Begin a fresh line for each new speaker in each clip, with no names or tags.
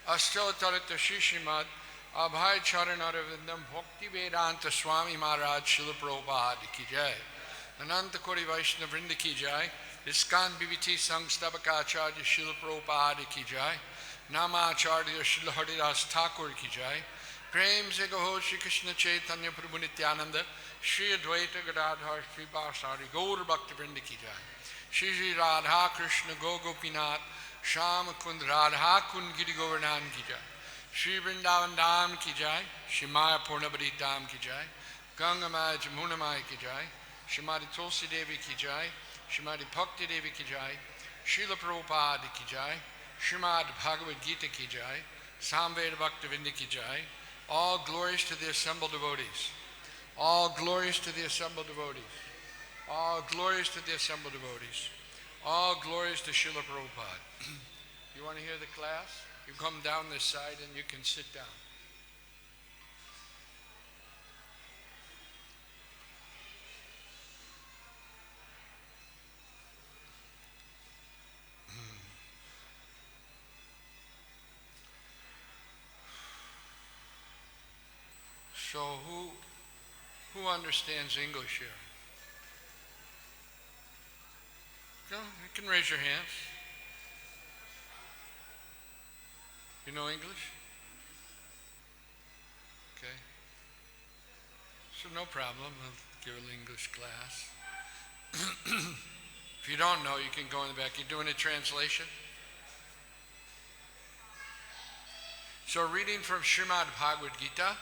Ashtotarita Srimad Abhay Charanarvindam Bhakti Vedanta Swami Maharaj Srila Prabhupada Ki Jai. Ananta Kori Vaishnava Vrinda Ki Jai. ISKCON BBT Sangstavakacharya Srila Prabhupada Ki Jai. Namacharya Srila Haridas Thakur Ki Jai. Prem Se Gaho Shri Krishna Chaitanya Prabhu Nityananda Shri Advaita Gadadhar Shri Basari Gaur Bhakti Vrinda Ki Jai. Shri Shri Radha Krishna Gopinath Sham Kund Radha Kund Giri Govardhan Ki Jai. Shri Vrindavan Dham Ki Jai. Shri Maya Purnabadi Dham Ki Jai. Ganga Maya Jamuna Maya Ki Jai. Shrimati Tulsi Devi Ki Jai. Shrimati Bhakti Devi Ki Jai. Srila Prabhupada Ki Jai. Srimad Bhagavad Gita Ki Jai. Samveda Bhakti Vrinda Ki Jai. All glories to the assembled devotees. All glories to the assembled devotees. All glories to the assembled devotees. All glories to Srila Prabhupada. You want to hear the class? You come down this side and you can sit down. So who understands English here? No, you can raise your hands. You know English? Okay. So no problem, I'll give an English class. If you don't know, you can go in the back. You doing a translation? So reading from Srimad Bhagavad Gita,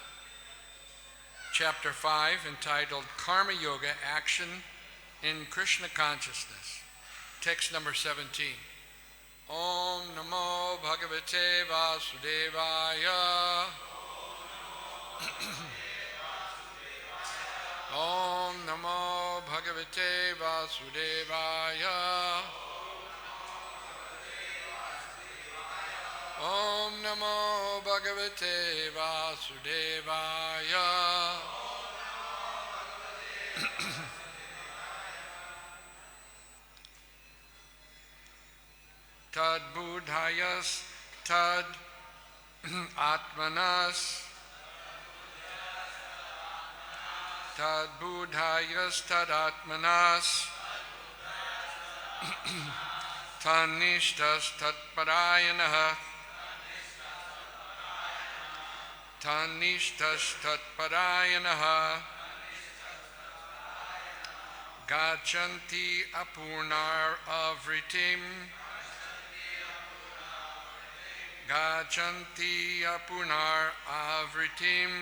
Chapter 5, entitled Karma Yoga, Action in Krishna Consciousness. Text number 17. Om Namo Bhagavate Vasudevaya. Om Namo Bhagavate Vasudevaya. Om Namo Bhagavate Vasudevaya. Tad Buddhayas Tad Atmanas Tad Buddhayas Tad Atmanas Tanishtas Tat Parayanaha Tanishtas Tat Parayanaha Gachanti Apurnar Avritim Gachanti Apunar Avritim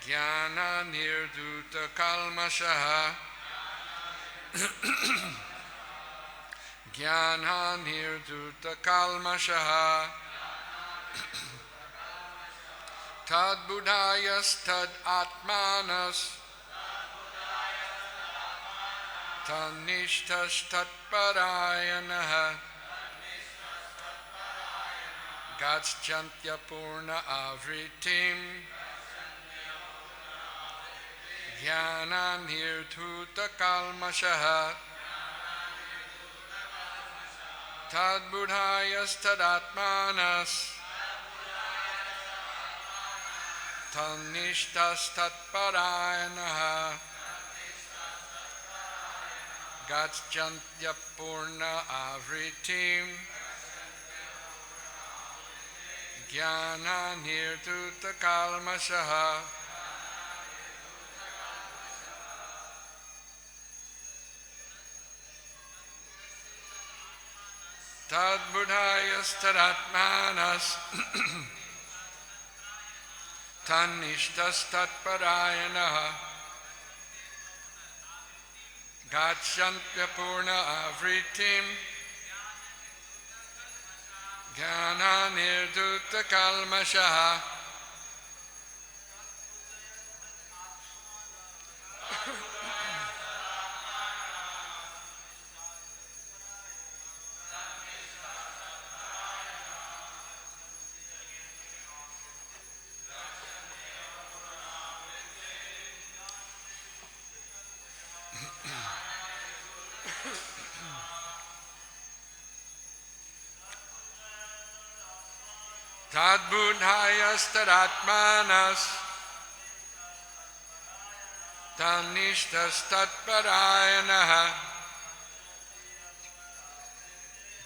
Jnana Nirduta Kalmashaha Jnana Nirduta Kalmashaha Tad Buddhayas Tad Atmanas Tanishtas Tat Parayanaha Gacchantya Purna Avritim Jnana Nirduta Kalmashaha Tad Buddhayas Tad Atmanas Tanishtas Tat Parayanaha Gacchantya Purna Avritim Jnana Nirduta Kalmashaha Tad Buddhayas Tad Atmanas Tanishtas Tat Parayanaha Gacchantya Purna Avritim Jnana Nirduta Kalmashaha Tadbudhayastadatmanas Tanishtastatparayanaha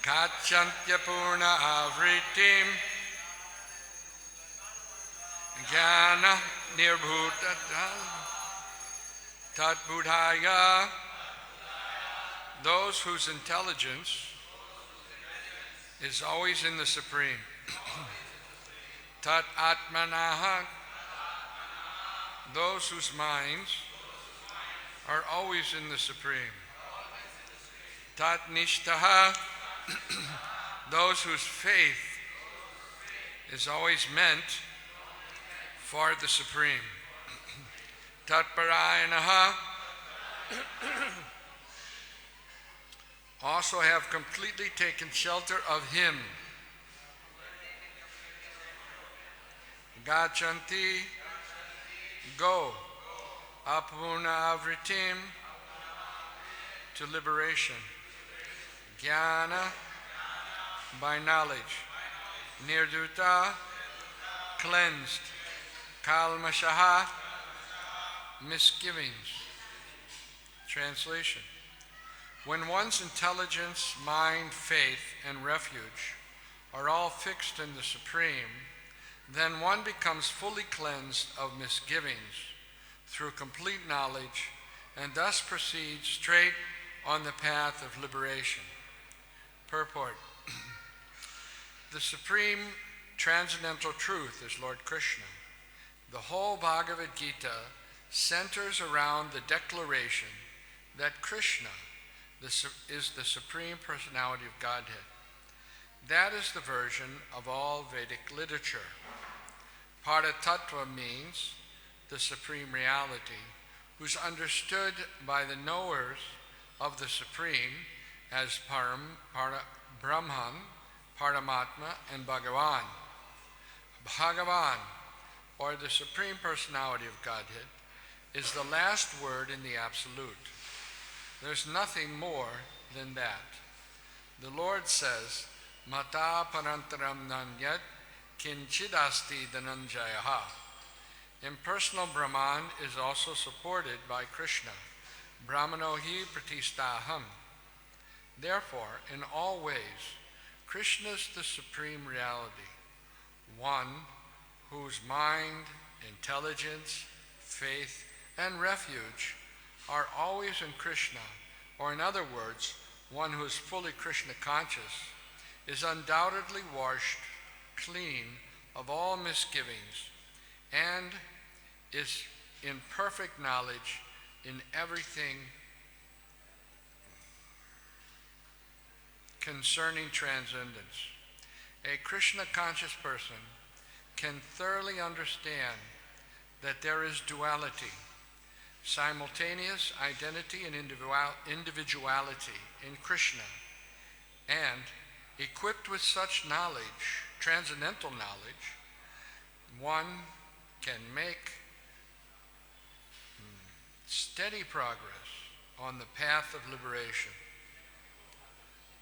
Gacchantya purna avritim Jnana nirbhuta Tatbudhaya, those whose intelligence is always in the Supreme. Tat atmanaha, those whose minds are always in the Supreme. Tat nishtaha, those whose faith is always meant for the Supreme. Tatparayanaha, also have completely taken shelter of Him. Gachanti, go. Apurna avritim, to liberation. Jnana, by knowledge. Nirduta, cleansed. Kalmashaha, misgivings. Translation. When one's intelligence, mind, faith, and refuge are all fixed in the Supreme, then one becomes fully cleansed of misgivings through complete knowledge and thus proceeds straight on the path of liberation. Purport. The supreme transcendental truth is Lord Krishna. The whole Bhagavad Gita centers around the declaration that Krishna is the Supreme Personality of Godhead. That is the version of all Vedic literature. Paratattva means the Supreme Reality, who's understood by the knowers of the Supreme as Brahman, Paramatma, and Bhagavan. Bhagavan, or the Supreme Personality of Godhead, is the last word in the Absolute. There's nothing more than that. The Lord says, Mata parantaram nanyat kinchidasti dhananjayaha. Impersonal Brahman is also supported by Krishna. Brahmano hi pratistaham. Therefore, in all ways, Krishna is the supreme reality, one whose mind, intelligence, faith, and refuge are always in Krishna, or in other words, one who is fully Krishna conscious, is undoubtedly washed clean of all misgivings and is in perfect knowledge in everything concerning transcendence. A Krishna conscious person can thoroughly understand that there is duality, simultaneous identity and individuality in Krishna, and equipped with such knowledge, transcendental knowledge, one can make steady progress on the path of liberation.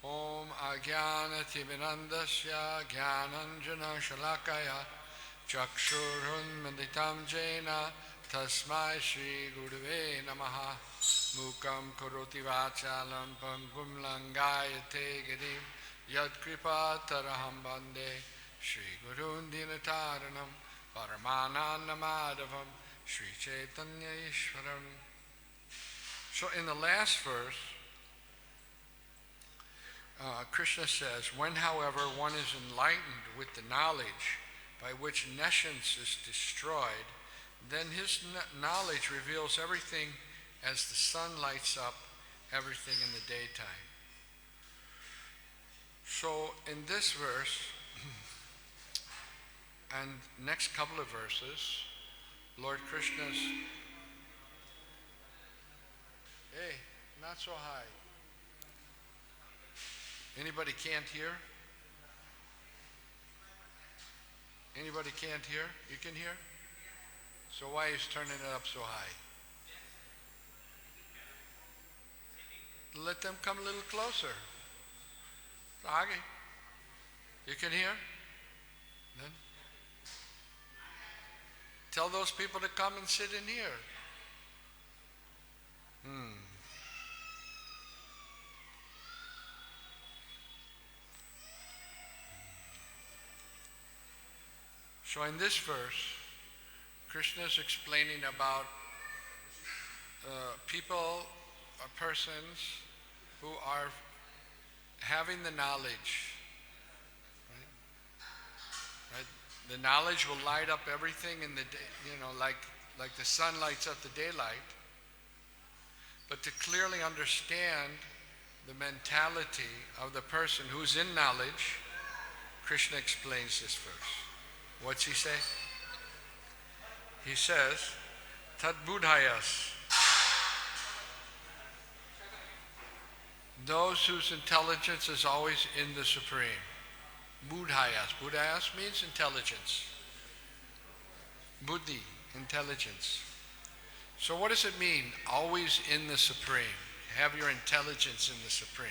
Om Ajnana Timirandasya Jnananjana Shalakaya Chakshurun Meditam Jena Tasmai Shri Gurave Namaha Mukam Karoti Vachalam Pangum Langayate Girim Yad Kripa Taraham Bande Shri Gurun Dinataranam Paramananamadhavam Shri Chaitanya Ishwaram. So in the last verse, Krishna says, when, however, one is enlightened with the knowledge by which nescience is destroyed, then his knowledge reveals everything as the sun lights up everything in the daytime. So in this verse, and next couple of verses, Lord Krishna's, hey, not so high. Anybody can't hear? Anybody can't hear? You can hear? So why is turning it up so high? Let them come a little closer. Agi, you can hear? Then tell those people to come and sit in here. So in this verse, Krishna is explaining about people or persons who are having the knowledge. Right? The knowledge will light up everything in the day, like the sun lights up the daylight. But to clearly understand the mentality of the person who's in knowledge, Krishna explains this verse. What's he say? He says, Tat Buddhayas. Those whose intelligence is always in the Supreme. Buddhayas. Buddhayas means intelligence. Buddhi, intelligence. So what does it mean, always in the Supreme? Have your intelligence in the Supreme.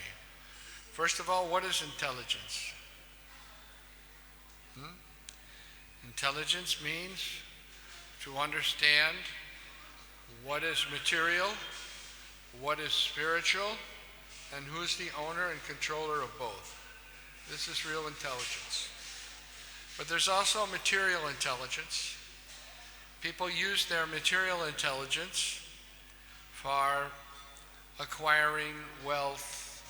First of all, what is intelligence? Intelligence means to understand what is material, what is spiritual, and who's the owner and controller of both. This is real intelligence. But there's also material intelligence. People use their material intelligence for acquiring wealth,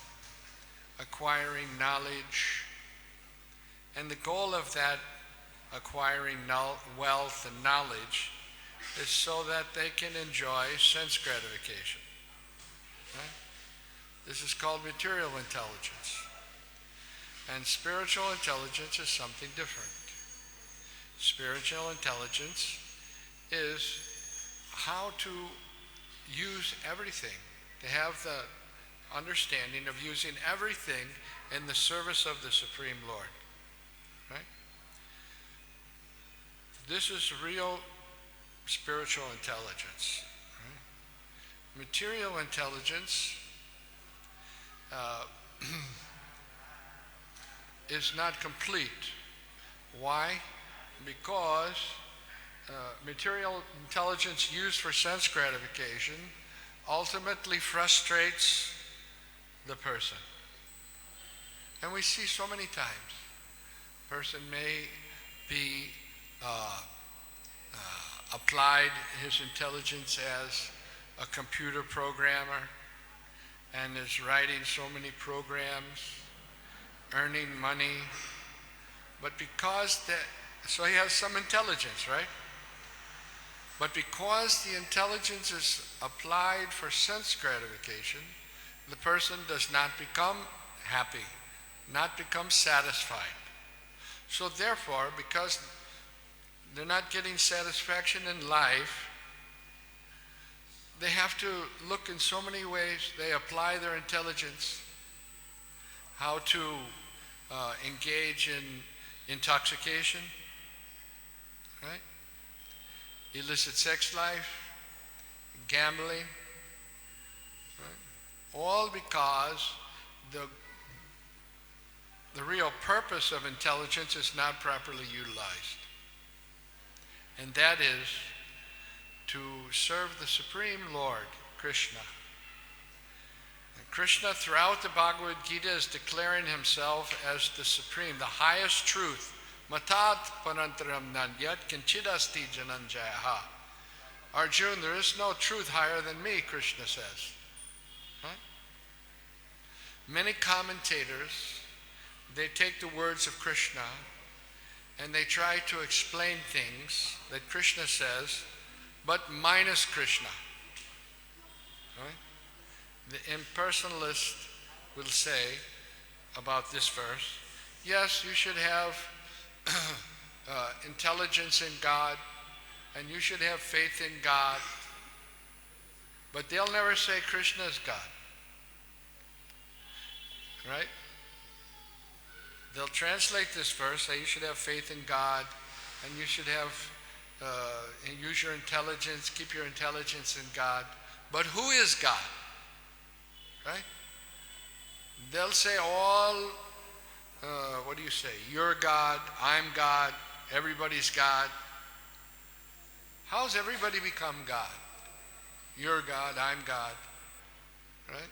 acquiring knowledge, and the goal of that acquiring wealth and knowledge is so that they can enjoy sense gratification. Right? This is called material intelligence. And spiritual intelligence is something different. Spiritual intelligence is how to use everything, to have the understanding of using everything in the service of the Supreme Lord. Right? This is real spiritual intelligence. Right? Material intelligence is not complete. Why? Because material intelligence used for sense gratification ultimately frustrates the person. And we see so many times, a person may be applied his intelligence as a computer programmer and is writing so many programs, earning money, but so he has some intelligence, right? But because the intelligence is applied for sense gratification, the person does not become happy, not become satisfied. So therefore, because they're not getting satisfaction in life, they have to look in so many ways. They apply their intelligence, how to engage in intoxication, right? Illicit sex life, gambling, right? All because the real purpose of intelligence is not properly utilized. And that is to serve the Supreme Lord, Krishna. And Krishna, throughout the Bhagavad Gita, is declaring himself as the Supreme, the highest truth. Matat parantaram nanyat kinchidasti jananjayaha. Arjuna, there is no truth higher than me, Krishna says. Right? Many commentators, they take the words of Krishna and they try to explain things that Krishna says, but minus Krishna. Right? The impersonalist will say about this verse, yes, you should have intelligence in God, and you should have faith in God, but they'll never say Krishna is God. Right? They'll translate this verse, say you should have faith in God, and you should have use your intelligence, keep your intelligence in God. But who is God? Right? They'll say all, what do you say? You're God, I'm God, everybody's God. How's everybody become God? You're God, I'm God, right?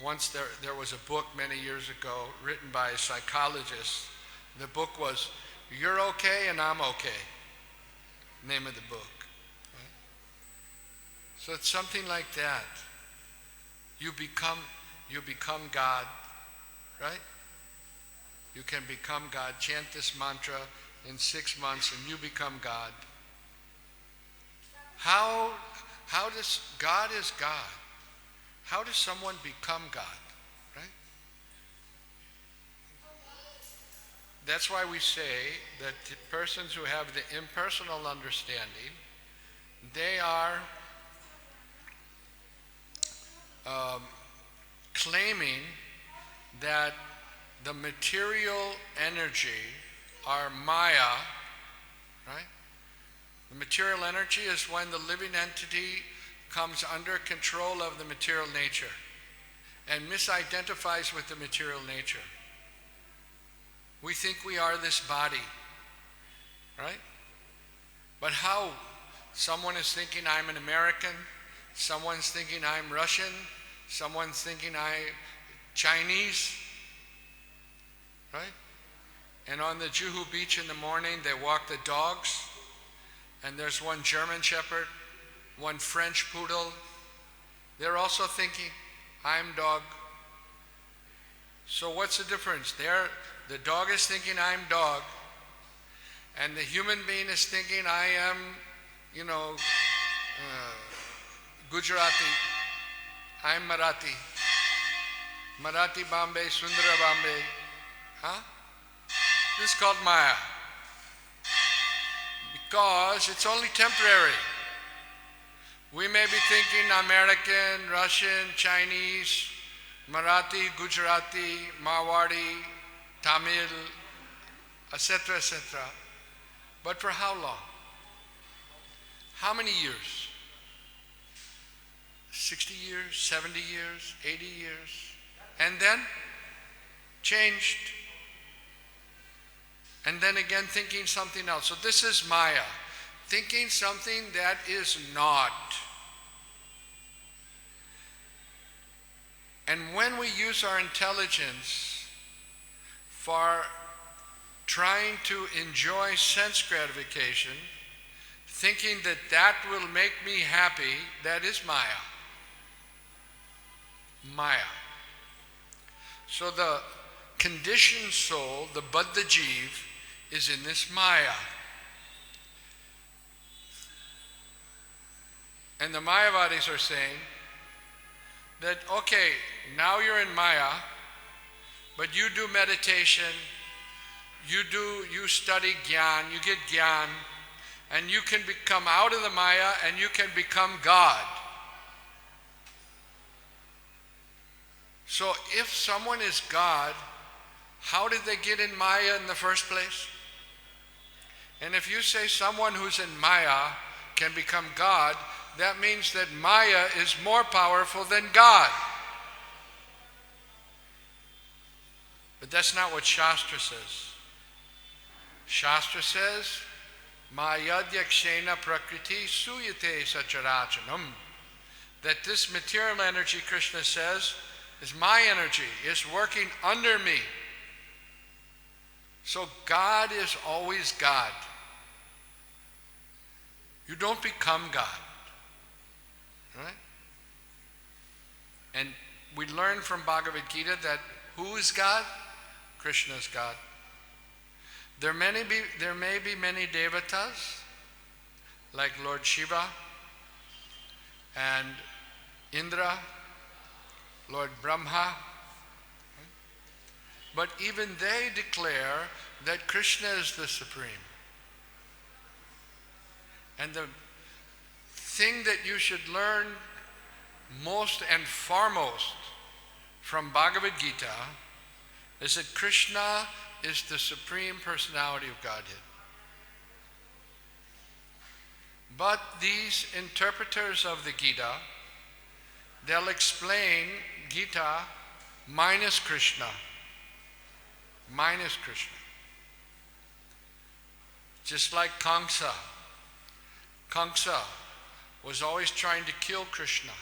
Once there was a book many years ago written by a psychologist. The book was, You're Okay and I'm Okay, name of the book. Right? So it's something like that. You become God, right? You can become God. Chant this mantra in 6 months and you become God. How does God is God? How does someone become God, right? That's why we say that the persons who have the impersonal understanding, they are claiming that the material energy are Maya, right? The material energy is when the living entity comes under control of the material nature and misidentifies with the material nature. We think we are this body, right? But how? Someone is thinking I'm an American, someone's thinking I'm Russian, someone's thinking I'm Chinese, right? And on the Juhu beach in the morning, they walk the dogs, and there's one German Shepherd, one French Poodle. They're also thinking, I'm dog. So what's the difference? The dog is thinking, I'm dog, and the human being is thinking, I am, Gujarati, I'm Marathi. Marathi Bombay, Sundara Bombay. Huh? This is called Maya. Because it's only temporary. We may be thinking American, Russian, Chinese, Marathi, Gujarati, Marwari, Tamil, etc., etc. But for how long? How many years? 60 years, 70 years, 80 years? And then changed. And then again thinking something else. So this is Maya. Thinking something that is not. And when we use our intelligence for trying to enjoy sense gratification, thinking that that will make me happy, that is Maya. Maya. So the conditioned soul, the Baddha Jeev, is in this Maya. And the Mayavadis are saying that, okay, now you're in Maya, but you do meditation, you study Gyan, you get Gyan, and you can come out of the Maya and you can become God. So if someone is God, how did they get in Maya in the first place? And if you say someone who's in Maya can become God, that means that Maya is more powerful than God. But that's not what Shastra says. Shastra says, Mayadhyakshena prakriti suyate sacharachanam. That this material energy, Krishna says, is my energy, is working under me. So God is always God. You don't become God. Right? And we learn from Bhagavad Gita that who is God? Krishna is God. There may be many devatas, like Lord Shiva and Indra, Lord Brahma. But even they declare that Krishna is the supreme. And the thing that you should learn most and foremost from Bhagavad Gita is that Krishna is the supreme personality of Godhead. But these interpreters of the Gita, they'll explain Gita minus Krishna. Minus Krishna. just like Kamsa. Kamsa was always trying to kill Krishna.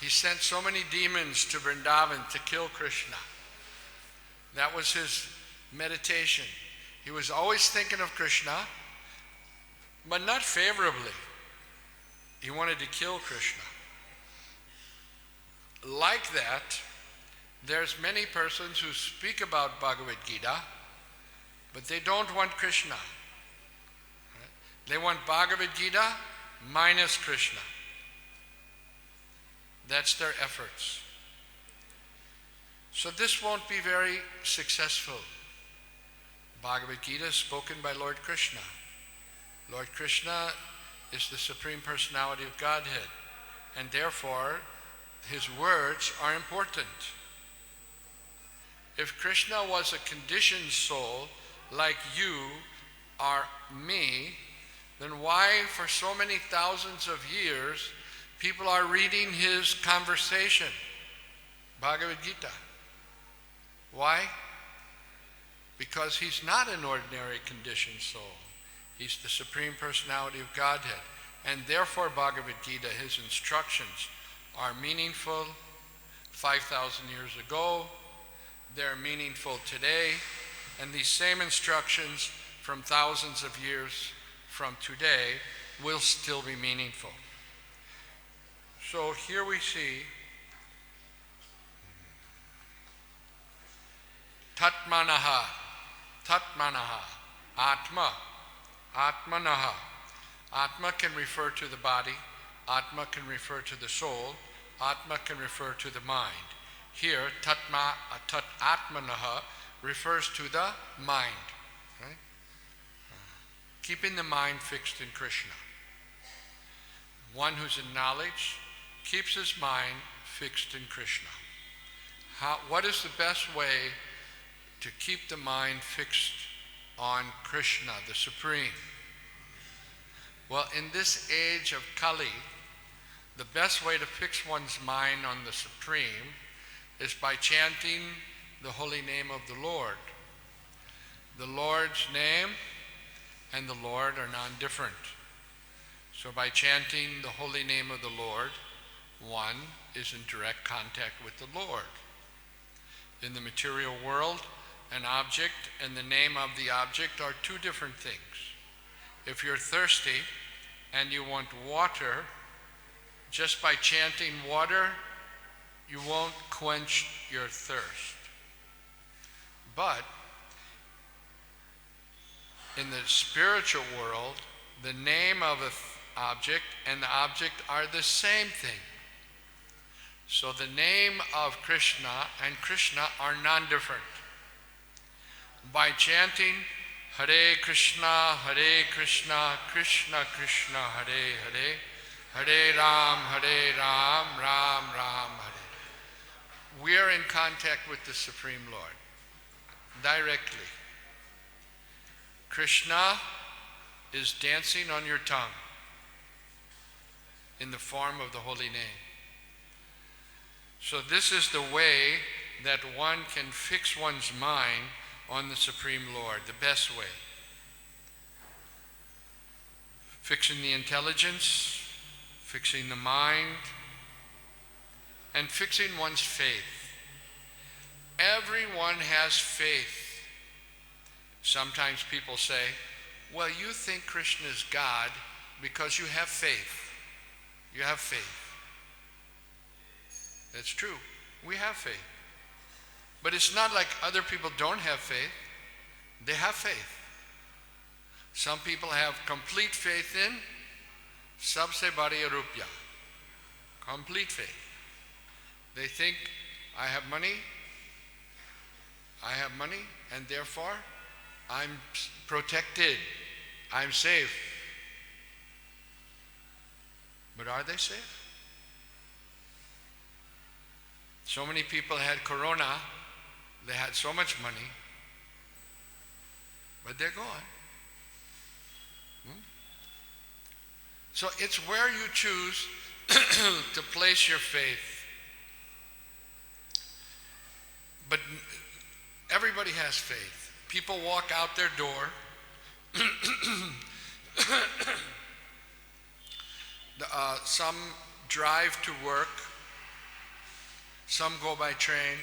He sent so many demons to Vrindavan to kill Krishna. That was his meditation. He was always thinking of Krishna, but not favorably. He wanted to kill Krishna. Like that, there's many persons who speak about Bhagavad Gita, but they don't want Krishna. They want Bhagavad Gita minus Krishna. That's their efforts. So this won't be very successful. Bhagavad Gita is spoken by Lord Krishna. Lord Krishna is the Supreme Personality of Godhead, and therefore his words are important. If Krishna was a conditioned soul like you or me, then why for so many thousands of years people are reading his conversation, Bhagavad Gita? Why? Because he's not an ordinary conditioned soul. He's the Supreme Personality of Godhead. And therefore Bhagavad Gita, his instructions, are meaningful 5,000 years ago. They're meaningful today. And these same instructions from thousands of years from today will still be meaningful. So here we see Tatmanaha, Atma, Atmanaha. Atma can refer to the body, Atma can refer to the soul, Atma can refer to the mind. Here, Tat Atmanaha refers to the mind. Right? Keeping the mind fixed in Krishna. One who's in knowledge keeps his mind fixed in Krishna. What is the best way to keep the mind fixed on Krishna, the Supreme? Well, in this age of Kali, the best way to fix one's mind on the Supreme is by chanting the holy name of the Lord. The Lord's name and the Lord are non-different. So by chanting the holy name of the Lord, one is in direct contact with the Lord. In the material world, an object and the name of the object are two different things. If you're thirsty and you want water, just by chanting water, you won't quench your thirst. But in the spiritual world, the name of an object and the object are the same thing. So the name of Krishna and Krishna are non-different. By chanting Hare Krishna, Krishna Krishna, Hare Hare, Hare Ram, Ram Ram, Hare. We are in contact with the Supreme Lord, directly. Krishna is dancing on your tongue in the form of the holy name. So this is the way that one can fix one's mind on the Supreme Lord, the best way. Fixing the intelligence, fixing the mind, and fixing one's faith. Everyone has faith. Sometimes people say, well, you think Krishna is God because you have faith. You have faith. That's true. We have faith. But it's not like other people don't have faith. They have faith. Some people have complete faith in sabse badi rupya. Complete faith. They think, I have money, and therefore I'm protected, I'm safe. But are they safe? So many people had corona, they had so much money, but they're gone. So it's where you choose to place your faith. But everybody has faith. People walk out their door. Some drive to work. Some go by train.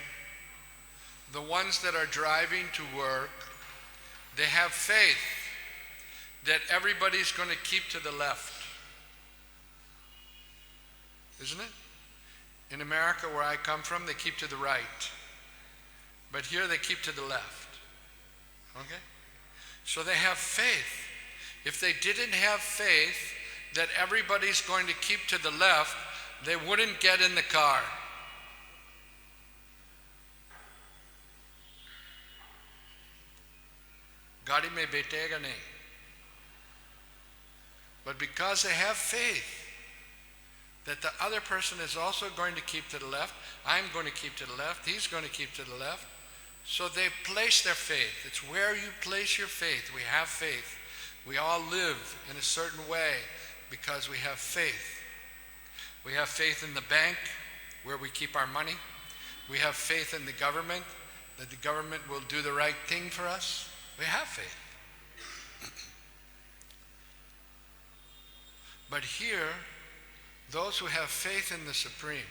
The ones that are driving to work, they have faith that everybody's going to keep to the left. Isn't it? In America, where I come from, they keep to the right. But here they keep to the left. Okay? So they have faith. If they didn't have faith that everybody's going to keep to the left, they wouldn't get in the car. गाड़ी में बैठेगा नहीं. But because they have faith that the other person is also going to keep to the left, I'm going to keep to the left, he's going to keep to the left, so they place their faith. It's where you place your faith. We have faith. We all live in a certain way because we have faith. We have faith in the bank where we keep our money. We have faith in the government that the government will do the right thing for us. We have faith. But here, those who have faith in the Supreme,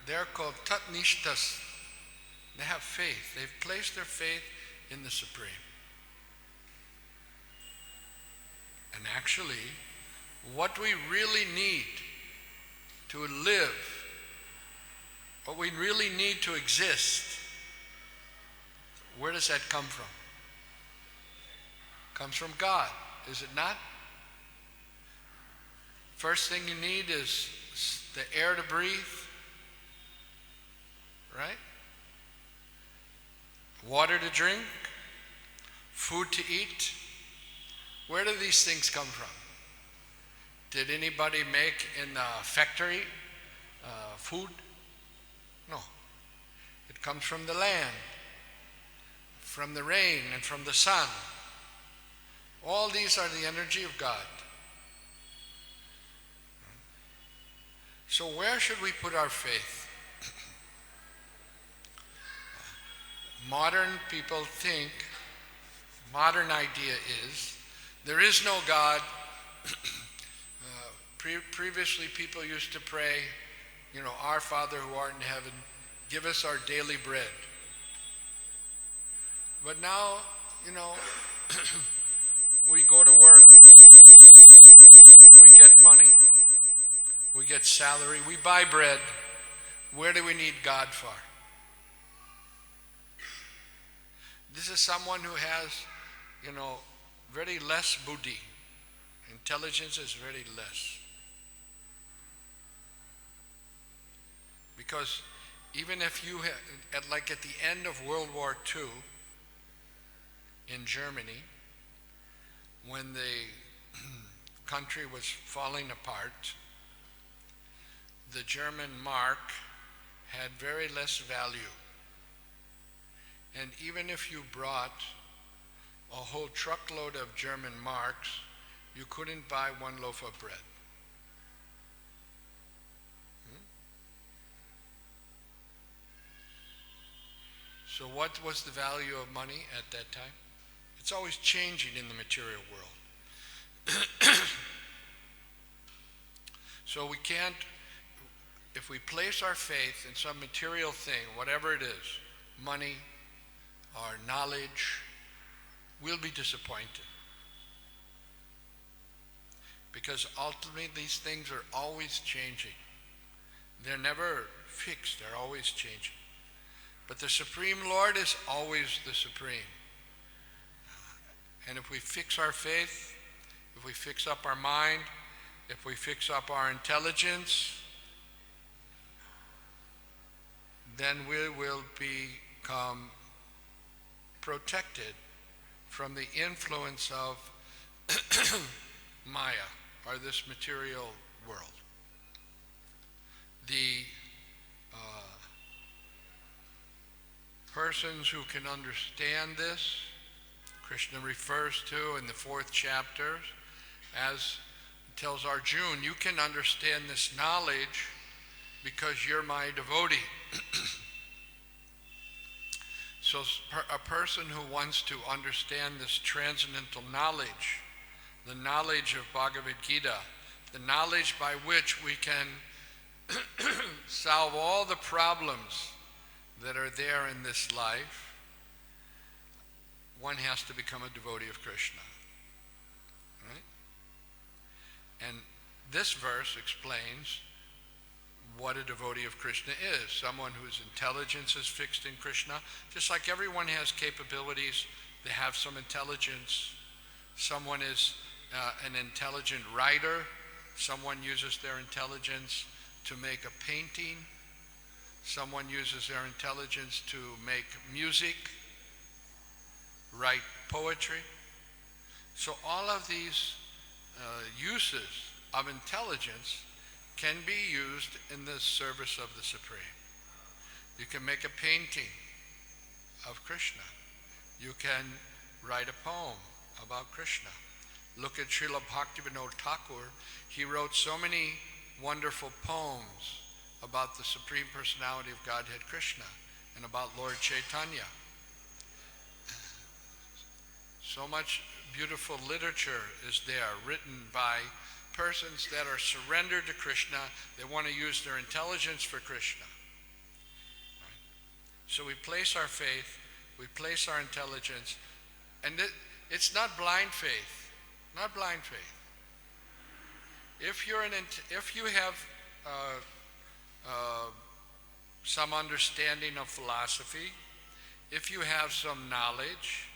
they're called Tatnishtas. They have faith. They've placed their faith in the Supreme. And actually, what we really need to live, what we really need to exist, where does that come from? Comes from God, is it not? First thing you need is the air to breathe, right? Water to drink, food to eat. Where do these things come from? Did anybody make in a factory food? No. It comes from the land, from the rain and from the sun. All these are the energy of God. So where should we put our faith? Modern people think, modern idea is, there is no God. Previously people used to pray, Our Father who art in heaven, give us our daily bread. But now, we go to work, we get money, we get salary, we buy bread. Where do we need God for? This is someone who has, very less buddhi. Intelligence is very less. Because even if you had, at the end of World War II in Germany, when the country was falling apart, the German mark had very less value. And even if you brought a whole truckload of German marks, you couldn't buy one loaf of bread. So what was the value of money at that time? It's always changing in the material world. So we can't, if we place our faith in some material thing, whatever it is, money or knowledge, we'll be disappointed. Because ultimately these things are always changing. They're never fixed, they're always changing. But the Supreme Lord is always the Supreme. And if we fix our faith, if we fix up our mind, if we fix up our intelligence, then we will become protected from the influence of Maya, or this material world. The persons who can understand this, Krishna refers to in the 4th chapter, as tells Arjuna, you can understand this knowledge because you're my devotee. So a person who wants to understand this transcendental knowledge, the knowledge of Bhagavad Gita, the knowledge by which we can solve all the problems that are there in this life, one has to become a devotee of Krishna. Right? And this verse explains what a devotee of Krishna is. Someone whose intelligence is fixed in Krishna. Just like everyone has capabilities, they have some intelligence. Someone is an intelligent writer. Someone uses their intelligence to make a painting. Someone uses their intelligence to make music, write poetry. So all of these uses of intelligence can be used in the service of the Supreme. You can make a painting of Krishna. You can write a poem about Krishna. Look at Srila Bhaktivinoda Thakur. He wrote so many wonderful poems about the Supreme Personality of Godhead Krishna and about Lord Chaitanya. So much beautiful literature is there written by persons that are surrendered to Krishna. They want to use their intelligence for Krishna. Right? So we place our faith, we place our intelligence, and it's not blind faith, not blind faith. If you have some understanding of philosophy, if you have some knowledge,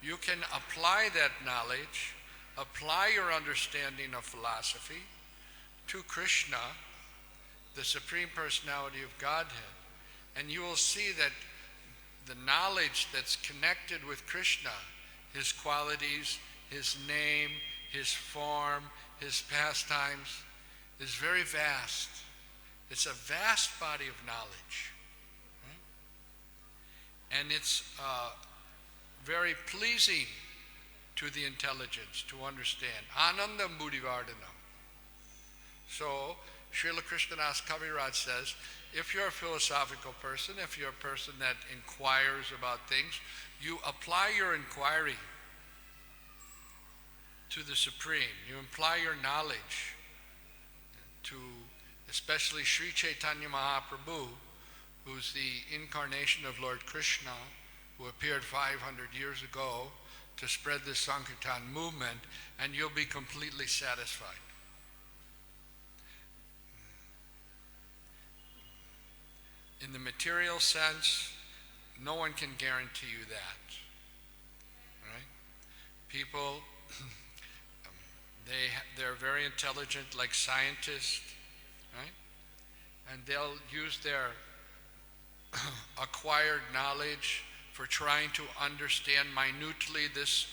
you can apply that knowledge, apply your understanding of philosophy to Krishna, the Supreme Personality of Godhead, and you will see that the knowledge that's connected with Krishna, his qualities, his name, his form, his pastimes, is very vast. It's a vast body of knowledge. Right? And it's very pleasing to the intelligence to understand. Anandam Buddhivardhanam. So, Srila Krishnadas Kaviraj says, if you're a philosophical person, if you're a person that inquires about things, you apply your inquiry to the Supreme. You apply your knowledge to especially Sri Chaitanya Mahaprabhu, who's the incarnation of Lord Krishna, who appeared 500 years ago to spread this Sankirtan movement, and you'll be completely satisfied. In the material sense, no one can guarantee you that. Right? People, they're very intelligent, like scientists, right? And they'll use their acquired knowledge for trying to understand minutely this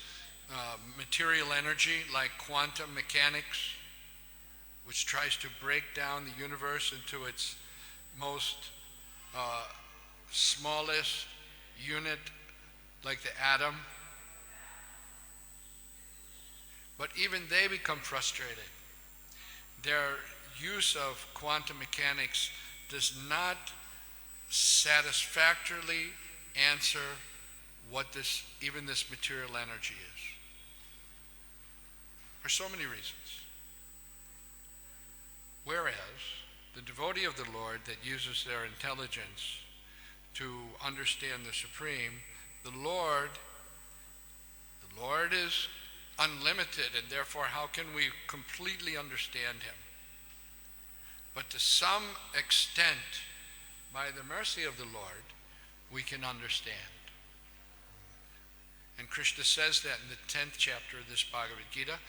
material energy, like quantum mechanics, which tries to break down the universe into its most smallest unit, like the atom. But even they become frustrated. Their use of quantum mechanics does not satisfactorily answer what even this material energy is. For so many reasons. Whereas the devotee of the Lord that uses their intelligence to understand the Supreme, the Lord is unlimited, and therefore how can we completely understand him? But to some extent, by the mercy of the Lord, we can understand. And Krishna says that in the 10th chapter of this Bhagavad Gita,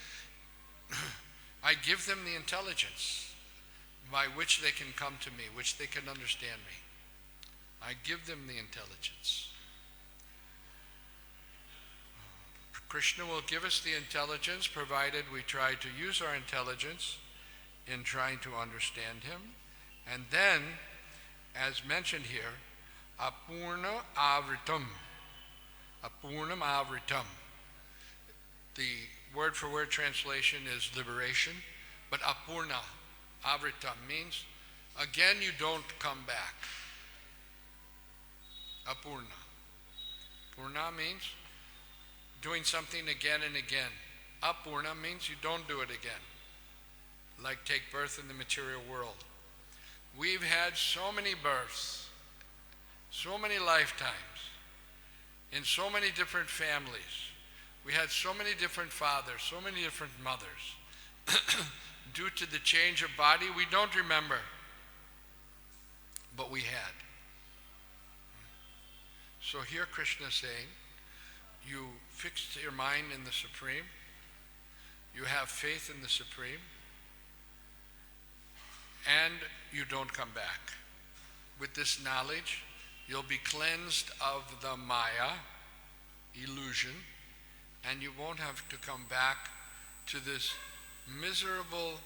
I give them the intelligence by which they can come to me, which they can understand me. I give them the intelligence. Krishna will give us the intelligence provided we try to use our intelligence in trying to understand him. And then, as mentioned here, apurna avritam. Apurnam avritam. The word for word translation is liberation, but apurna avritam means again you don't come back. Apurna. Purna means doing something again and again. Apurna means you don't do it again. Like take birth in the material world. We've had so many births, so many lifetimes, in so many different families. We had so many different fathers, so many different mothers. Due to the change of body, we don't remember, but we had. So here Krishna is saying, you fixed your mind in the Supreme, you have faith in the Supreme, and you don't come back. With this knowledge, you'll be cleansed of the Maya, illusion, and you won't have to come back to this miserable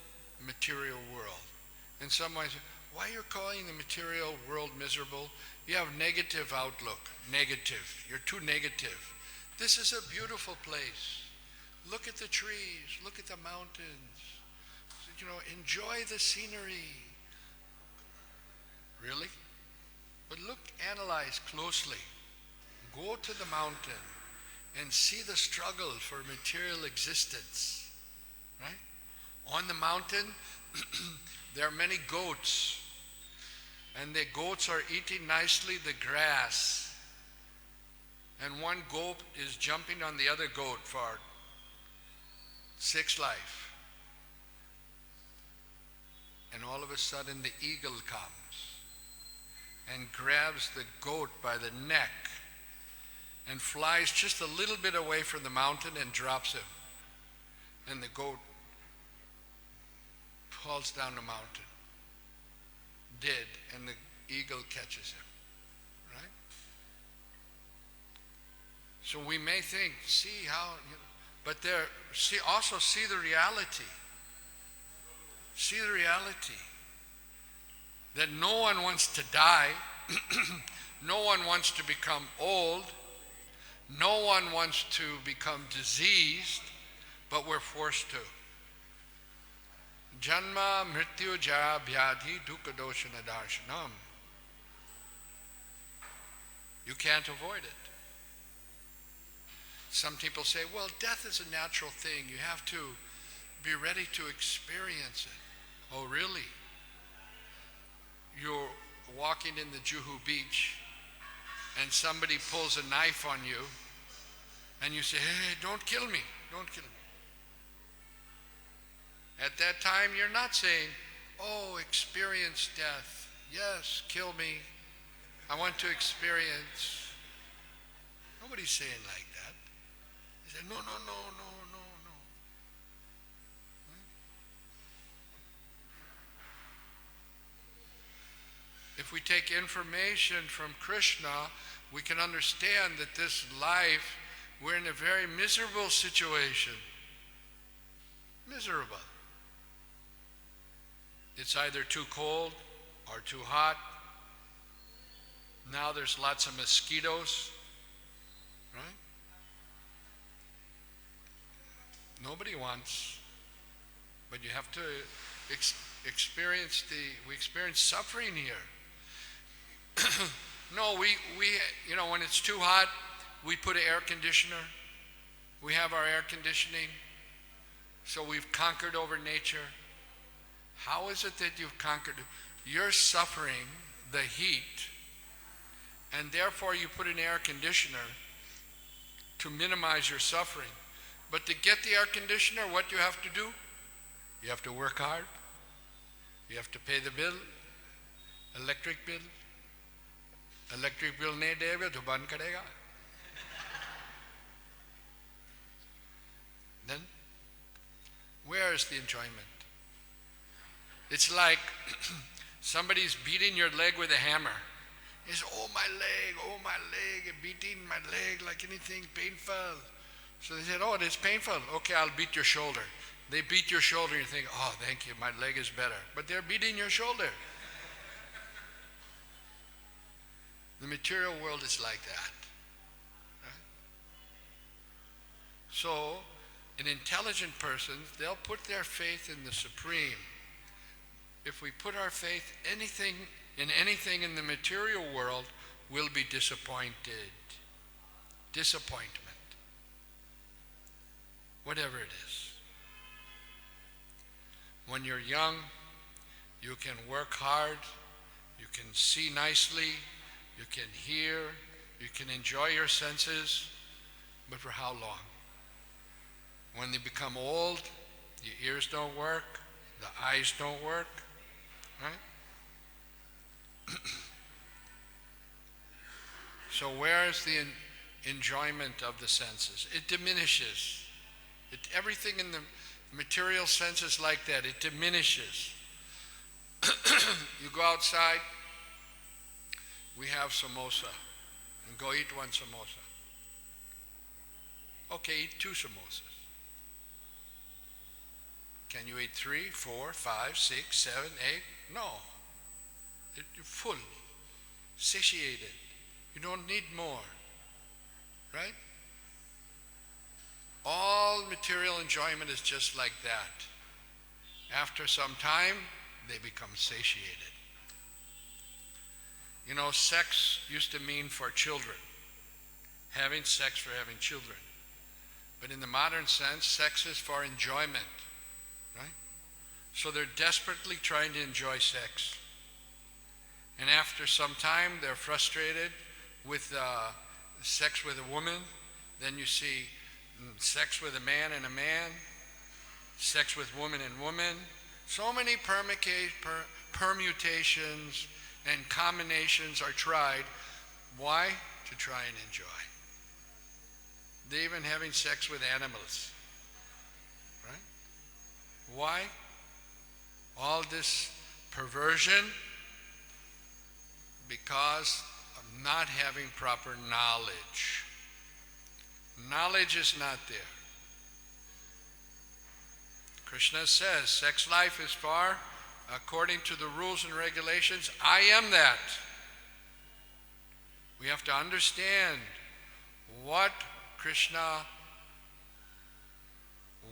material world. And someone says, why are you calling the material world miserable? You have negative outlook. Negative. You're too negative. This is a beautiful place. Look at the trees. Look at the mountains. You know, enjoy the scenery. Really? But look, analyze closely. Go to the mountain and see the struggle for material existence. Right? On the mountain, there are many goats. And the goats are eating nicely the grass. And one goat is jumping on the other goat for sex life. And all of a sudden the eagle comes and grabs the goat by the neck and flies just a little bit away from the mountain and drops him. And the goat falls down the mountain, dead, and the eagle catches him, right? So we may think, see how, but there, also see the reality. See the reality that no one wants to die, no one wants to become old, no one wants to become diseased, but we're forced to. Janma mrityu jara vyadhi dukkha doshana darshanam. You can't avoid it. Some people say, well, death is a natural thing. You have to be ready to experience it. Oh, really? You're walking in the Juhu beach and somebody pulls a knife on you and you say, hey, don't kill me, don't kill me. At that time, you're not saying, oh, experience death. Yes, kill me. I want to experience. Nobody's saying like that. He said, no, no, no, no, no, no. If we take information from Krishna, we can understand that this life, we're in a very miserable situation. Miserable. It's either too cold or too hot. Now there's lots of mosquitoes, right? Nobody wants, but you have to experience we experience suffering here. No, we when it's too hot, we put an air conditioner. We have our air conditioning. So we've conquered over nature. How is it that you've conquered it? You're suffering the heat, and therefore you put an air conditioner to minimize your suffering. But to get the air conditioner, what you have to do? You have to work hard. You have to pay the bill, electric bill. Electric bill nahi dega to ban karega. Then, where is the enjoyment? It's like somebody's beating your leg with a hammer. It's, oh my leg, beating my leg like anything painful. So they said, oh, it is painful. Okay, I'll beat your shoulder. They beat your shoulder and you think, oh, thank you, my leg is better. But they're beating your shoulder. The material world is like that. Right? So, an intelligent person, they'll put their faith in the Supreme. If we put our faith in anything in the material world, we'll be disappointed. disappointment, whatever it is. When you're young, you can work hard, you can see nicely, you can hear, you can enjoy your senses, but for how long? When they become old, your ears don't work, the eyes don't work, right? So where is the enjoyment of the senses? It diminishes. Everything in the material sense is like that. It diminishes. You go outside, we have samosa, and go eat one samosa. Okay, eat 2 samosas. Can you eat 3, 4, 5, 6, 7, 8? No. You're full, satiated. You don't need more, right? All material enjoyment is just like that. After some time, they become satiated. You know, sex used to mean for children, having sex for having children. But in the modern sense, sex is for enjoyment, right? So they're desperately trying to enjoy sex. And after some time, they're frustrated with sex with a woman. Then you see sex with a man and a man, sex with woman and woman. So many permutations and combinations are tried. Why? To try and enjoy. They're even having sex with animals, right? Why? All this perversion because of not having proper knowledge. Knowledge is not there. Krishna says, sex life is far according to the rules and regulations. I am that. We have to understand what Krishna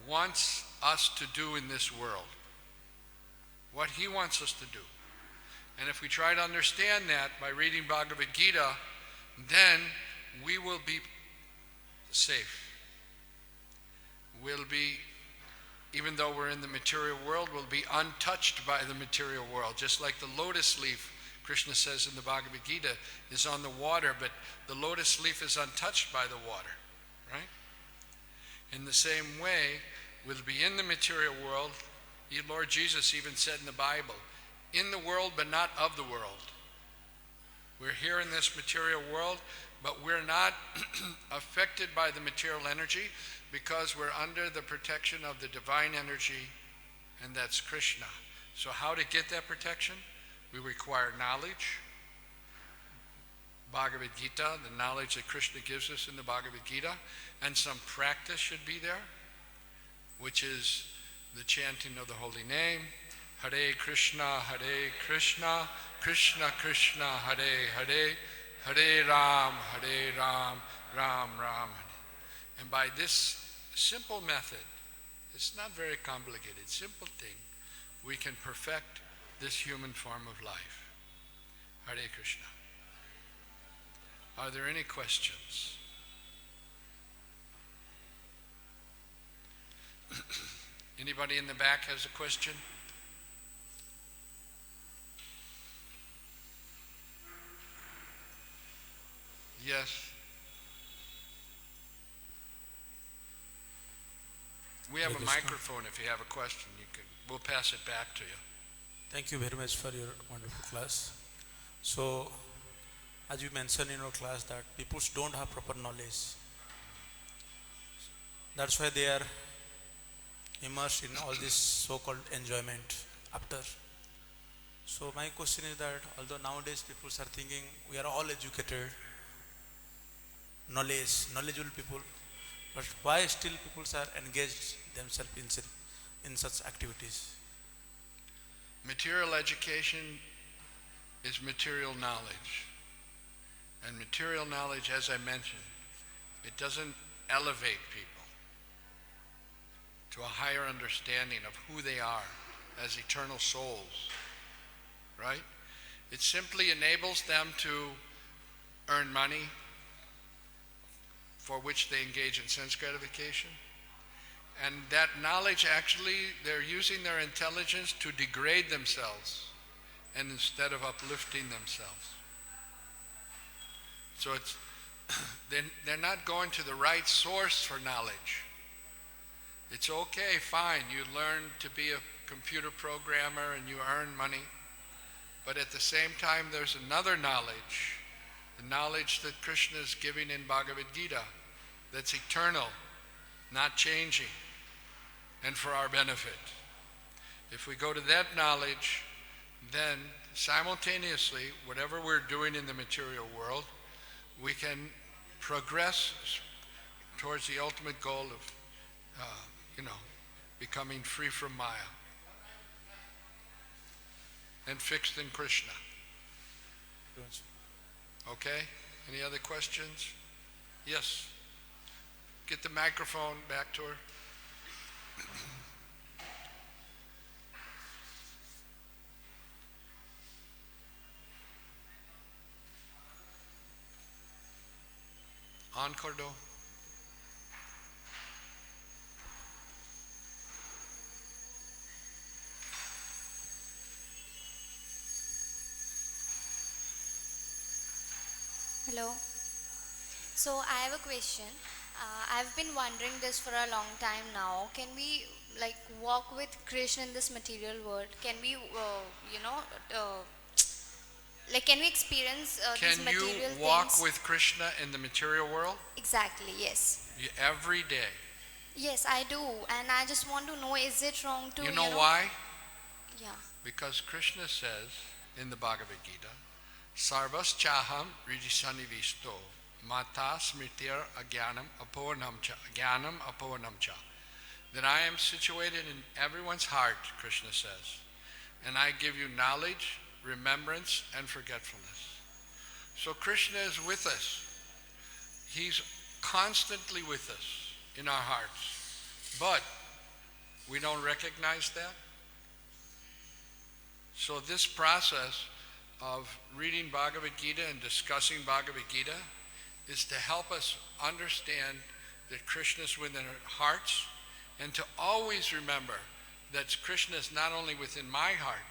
wants us to do in this world. What he wants us to do. And if we try to understand that by reading Bhagavad Gita, then we will be safe. We'll be, even though we're in the material world, we'll be untouched by the material world. Just like the lotus leaf, Krishna says in the Bhagavad Gita, is on the water, but the lotus leaf is untouched by the water, right? In the same way, we'll be in the material world. Lord Jesus even said in the Bible, in the world but not of the world. We're here in this material world, but we're not affected by the material energy because we're under the protection of the divine energy, and that's Krishna. So how to get that protection? We require knowledge. Bhagavad Gita, the knowledge that Krishna gives us in the Bhagavad Gita, and some practice should be there, which is the chanting of the holy name, Hare Krishna, Krishna Krishna, Hare Hare, Hare Ram, Ram Ram. And by this simple method, it's not very complicated, simple thing, we can perfect this human form of life. Hare Krishna. Are there any questions? Anybody in the back has a question? Yes. We have a microphone if you have a question. We'll pass it back to you.
Thank you very much for your wonderful class. So, as you mentioned in your class that people don't have proper knowledge. That's why they are immersed in all this so-called enjoyment after. So my question is that although nowadays people are thinking we are all educated, knowledgeable people, but why still people are engaged themselves in such activities?
Material education is material knowledge. And material knowledge, as I mentioned, it doesn't elevate people to a higher understanding of who they are as eternal souls, right? It simply enables them to earn money, for which they engage in sense gratification. And that knowledge, actually, they're using their intelligence to degrade themselves and instead of uplifting themselves. So they're not going to the right source for knowledge. It's okay, fine, you learn to be a computer programmer and you earn money, but at the same time there's another knowledge, the knowledge that Krishna is giving in Bhagavad Gita, that's eternal, not changing, and for our benefit. If we go to that knowledge, then simultaneously, whatever we're doing in the material world, we can progress towards the ultimate goal of, becoming free from Maya and fixed in Krishna. Okay? Any other questions? Yes. Get the microphone back to her. On kar do.
Hello. So I have a question. I've been wondering this for a long time now. Can we walk with Krishna in this material world? Can we, can we experience these material things?
Can you walk with Krishna in the material world?
Exactly, yes.
Every day.
Yes, I do. And I just want to know, is it wrong to,
You know why?
Yeah.
Because Krishna says in the Bhagavad Gita, Sarvas chaham rijisanivisto mata smritir agyanam apovarnam cha. That I am situated in everyone's heart, Krishna says. And I give you knowledge, remembrance, and forgetfulness. So Krishna is with us. He's constantly with us in our hearts. But we don't recognize that. So this process of reading Bhagavad Gita and discussing Bhagavad Gita is to help us understand that Krishna is within our hearts, and to always remember that Krishna is not only within my heart,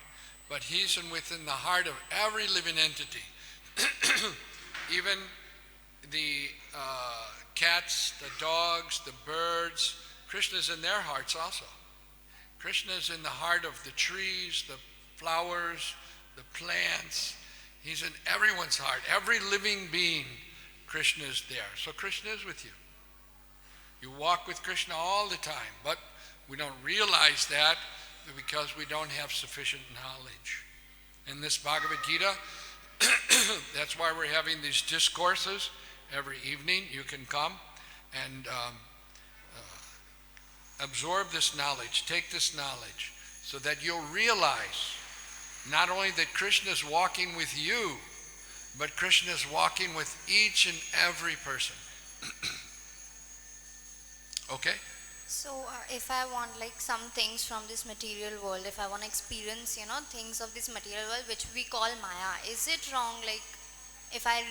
but he's within the heart of every living entity. Even the cats, the dogs, the birds, Krishna is in their hearts also. Krishna is in the heart of the trees, the flowers, the plants. He's in everyone's heart. Every living being, Krishna is there. So Krishna is with you. You walk with Krishna all the time, but we don't realize that because we don't have sufficient knowledge. In this Bhagavad Gita, that's why we're having these discourses every evening. You can come and absorb this knowledge, take this knowledge, so that you'll realize not only that Krishna is walking with you, but Krishna is walking with each and every person. Okay?
So if I want some things from this material world, if I want to experience, things of this material world which we call Maya, is it wrong if I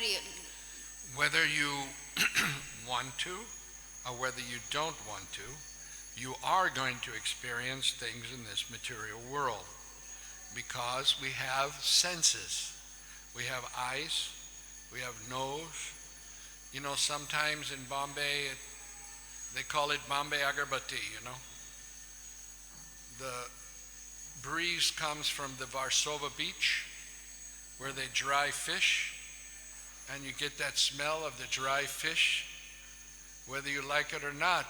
Whether you want to or whether you don't want to, you are going to experience things in this material world because we have senses. We have eyes, we have nose. Sometimes in Bombay, they call it Bombay Agarbatti, The breeze comes from the Varsova beach where they dry fish, and you get that smell of the dry fish, whether you like it or not,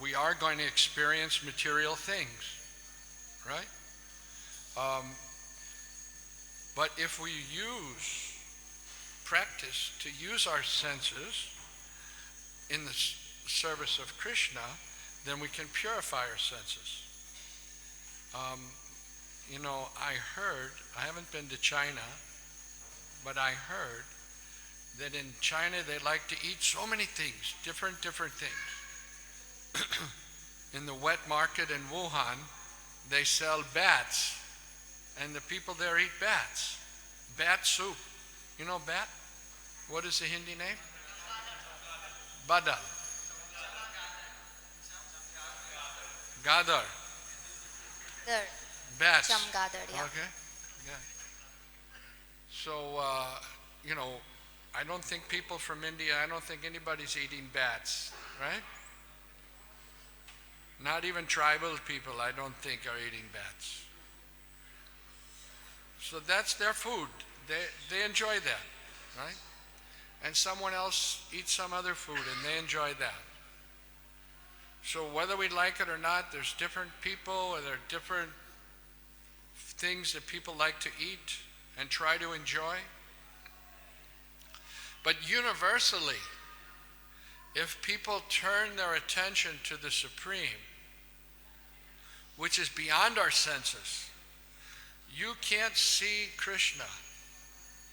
We are going to experience material things, right? But if we practice to use our senses in the service of Krishna, then we can purify our senses. I haven't been to China, but I heard that in China they like to eat so many things, different things. In the wet market in Wuhan, they sell bats, and the people there eat bats. Bat soup. You know bat? What is the Hindi name? Badal. Gadar.
There.
Bats.
Chamgadar, yeah.
Okay. Yeah. So, I don't think people from India, I don't think anybody's eating bats, right? Not even tribal people, I don't think, are eating bats. So that's their food. They enjoy that, right? And someone else eats some other food and they enjoy that. So whether we like it or not, there's different people, or there are different things that people like to eat and try to enjoy. But universally, if people turn their attention to the Supreme, which is beyond our senses, you can't see Krishna.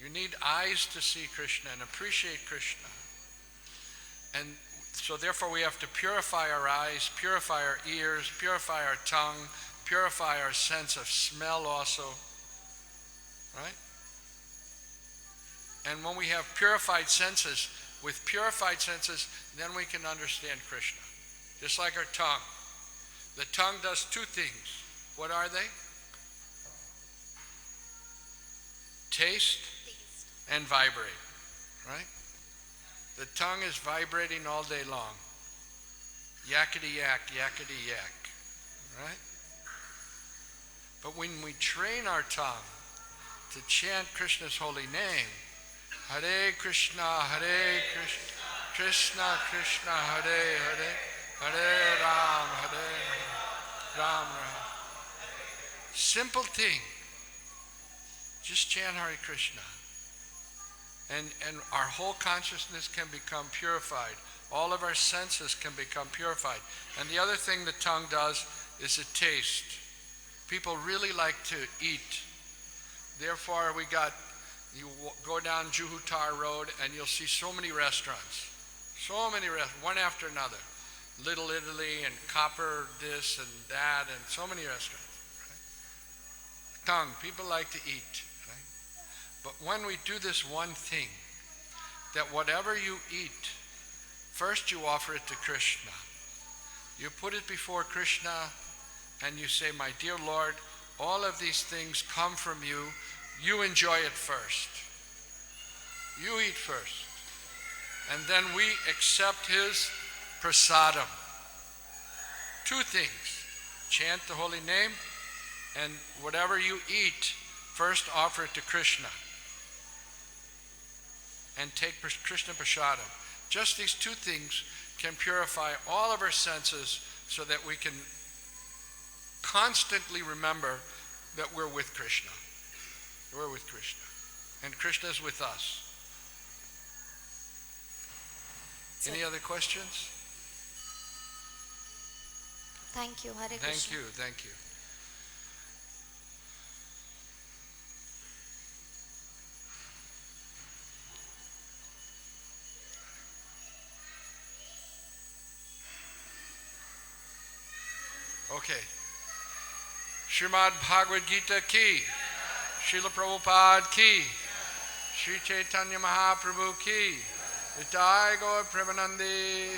You need eyes to see Krishna and appreciate Krishna. And so therefore we have to purify our eyes, purify our ears, purify our tongue, purify our sense of smell also, right? And when we have purified senses, with purified senses, then we can understand Krishna. Just like our tongue. The tongue does two things. What are they? Taste and vibrate, right? The tongue is vibrating all day long. Yakety yak, right? But when we train our tongue to chant Krishna's holy name, Hare Krishna, Krishna Krishna, Hare Hare, Hare Ram, Ram. Simple thing. Just chant Hare Krishna. And our whole consciousness can become purified. All of our senses can become purified. And the other thing the tongue does is a taste. People really like to eat. Therefore, you go down Juhu Road and you'll see so many restaurants. So many restaurants, one after another. Little Italy and Copper this and that, and so many restaurants. Right? Tongue, people like to eat. Right? But when we do this one thing, that whatever you eat, first you offer it to Krishna. You put it before Krishna and you say, my dear Lord, all of these things come from you. You enjoy it first. You eat first. And then we accept his prasadam. Two things. Chant the holy name, and whatever you eat, first offer it to Krishna. And take Krishna prasadam. Just these two things can purify all of our senses so that we can constantly remember that we're with Krishna. We're with Krishna. And Krishna is with us. Any other questions?
Thank you, Hare Krishna.
Thank you. Okay. Srimad Bhagavad Gita ki, Srila Prabhupada ki, Sri Chaitanya Mahaprabhu ki, Nitai Gaur Premanandi.